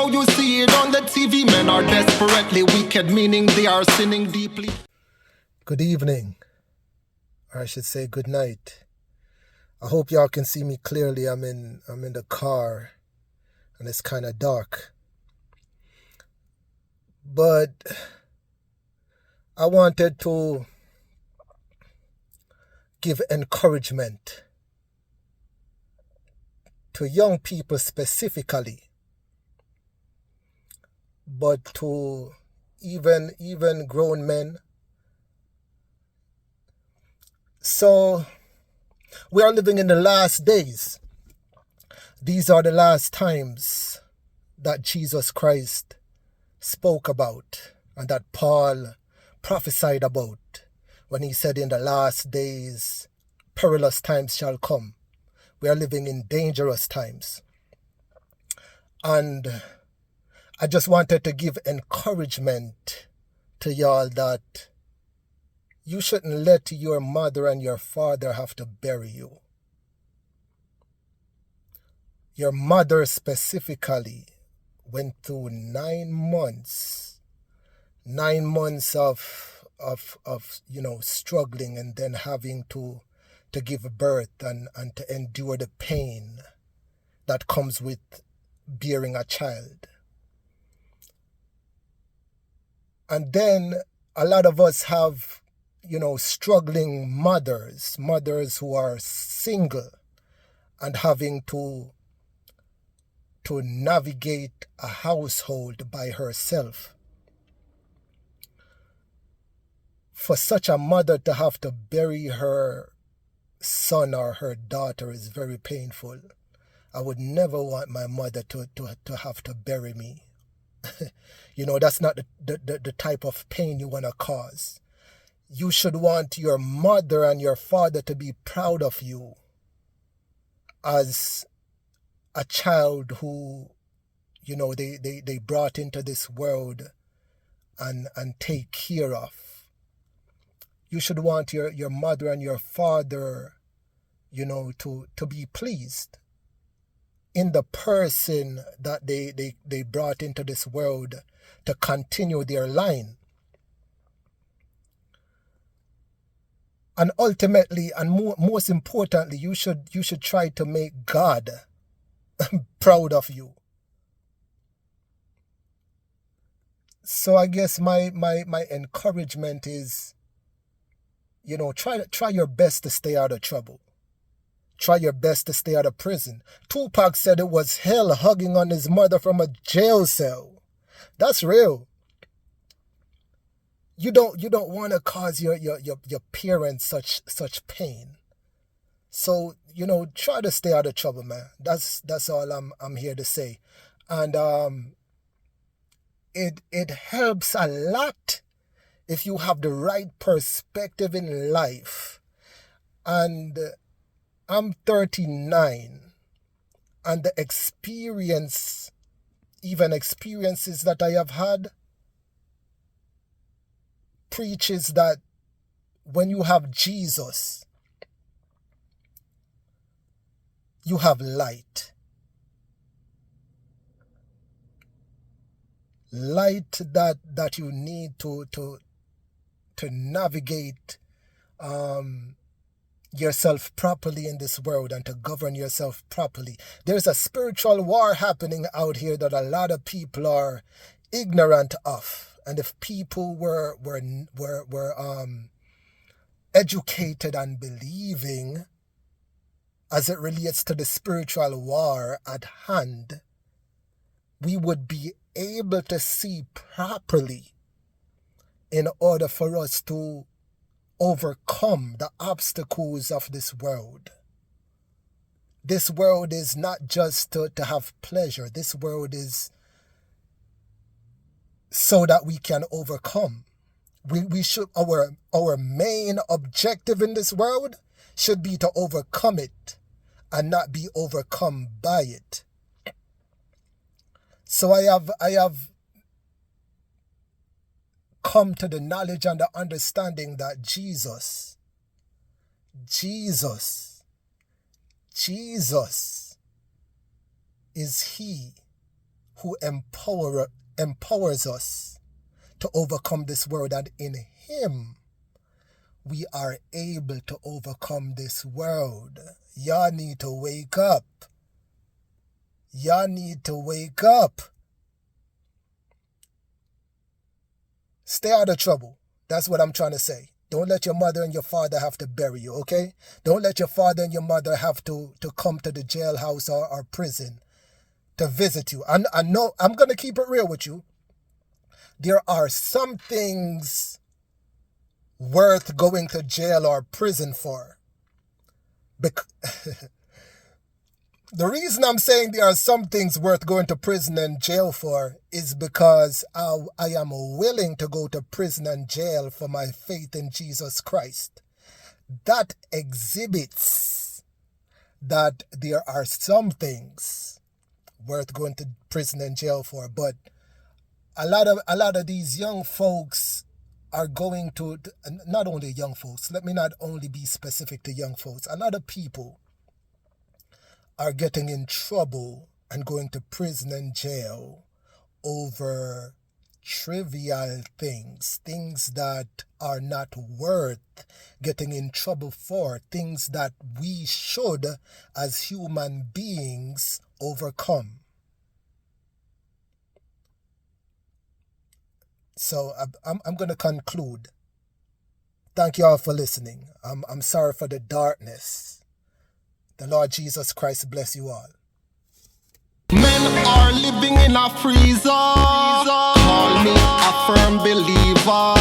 how you see it on the TV. Men are desperately wicked, meaning they are sinning deeply. Good evening, or I should say good night. I hope y'all can see me clearly. I'm in the car and it's kind of dark. But I wanted to give encouragement to young people specifically, but to even grown men. So we are living in the last days. These are the last times that Jesus Christ spoke about and that Paul prophesied about when he said in the last days perilous times shall come. We are living in dangerous times. And I just wanted to give encouragement to y'all that you shouldn't let your mother and your father have to bury you. Your mother specifically went through 9 months of struggling and then having to give birth and to endure the pain that comes with bearing a child. And then a lot of us have struggling mothers who are single and having to navigate a household by herself. For such a mother to have to bury her son or her daughter is very painful. I would never want my mother to have to bury me. That's not the type of pain you want to cause. You should want your mother and your father to be proud of you as a child who, they brought into this world and take care of. You should want your mother and your father, to be pleased in the person that they brought into this world to continue their line. And ultimately, and most importantly, you should try to make God proud of you. So I guess my encouragement is, try your best to stay out of trouble. Try your best to stay out of prison. Tupac said it was hell hugging on his mother from a jail cell. That's real. You don't want to cause your parents such pain. So, try to stay out of trouble, man. That's all I'm here to say. And it helps a lot if you have the right perspective in life. And I'm 39, and the experiences that I have had preaches that when you have Jesus, you have light. Light that you need to navigate yourself properly in this world and to govern yourself properly. There's a spiritual war happening out here that a lot of people are ignorant of. And if people were educated and believing as it relates to the spiritual war at hand, we would be able to see properly in order for us to overcome the obstacles of this world. This world is not just to have pleasure. This world is so that we can overcome. We should our main objective in this world should be to overcome it and not be overcome by it. So I have come to the knowledge and the understanding that Jesus is He who empowers us to overcome this world, and in him we are able to overcome this world. Y'all need to wake up. Y'all need to wake up. Stay out of trouble. That's what I'm trying to say. Don't let your mother and your father have to bury you, okay? Don't let your father and your mother have to come to the jailhouse or prison to visit you. I know, I'm going to keep it real with you. There are some things worth going to jail or prison for. The reason I'm saying there are some things worth going to prison and jail for is because I am willing to go to prison and jail for my faith in Jesus Christ. That exhibits that there are some things worth going to prison and jail for, but a lot of these young folks are going to, not only young folks, let me not only be specific to young folks, a lot of people are getting in trouble and going to prison and jail over trivial things that are not worth getting in trouble for, things that we should, as human beings, overcome. So I'm going to conclude. Thank you all for listening. I'm sorry for the darkness. The Lord Jesus Christ bless you all. Men are living in a freezer. Call me a firm believer.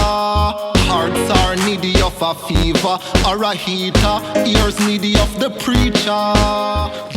Hearts are needy of a fever or a heater. Ears needy of the preacher.